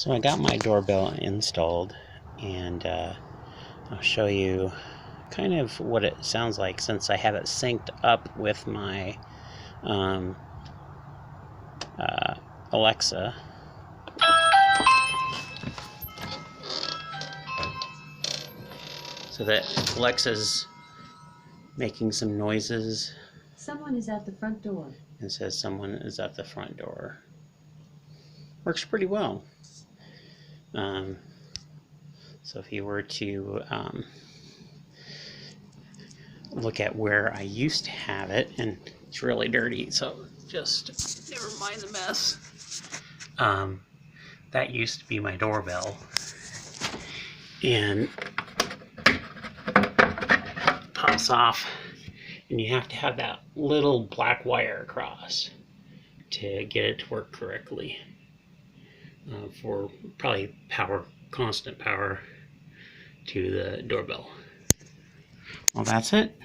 So I got my doorbell installed, and I'll show you kind of what it sounds like since I have it synced up with my Alexa. So that Alexa's making some noises. Someone is at the front door. It says someone is at the front door. Works pretty well. So if you were to look at where I used to have it, and it's really dirty, so just never mind the mess. That used to be my doorbell, and pops off, and you have to have that little black wire across to get it to work correctly for probably constant power to the doorbell. Well, that's it.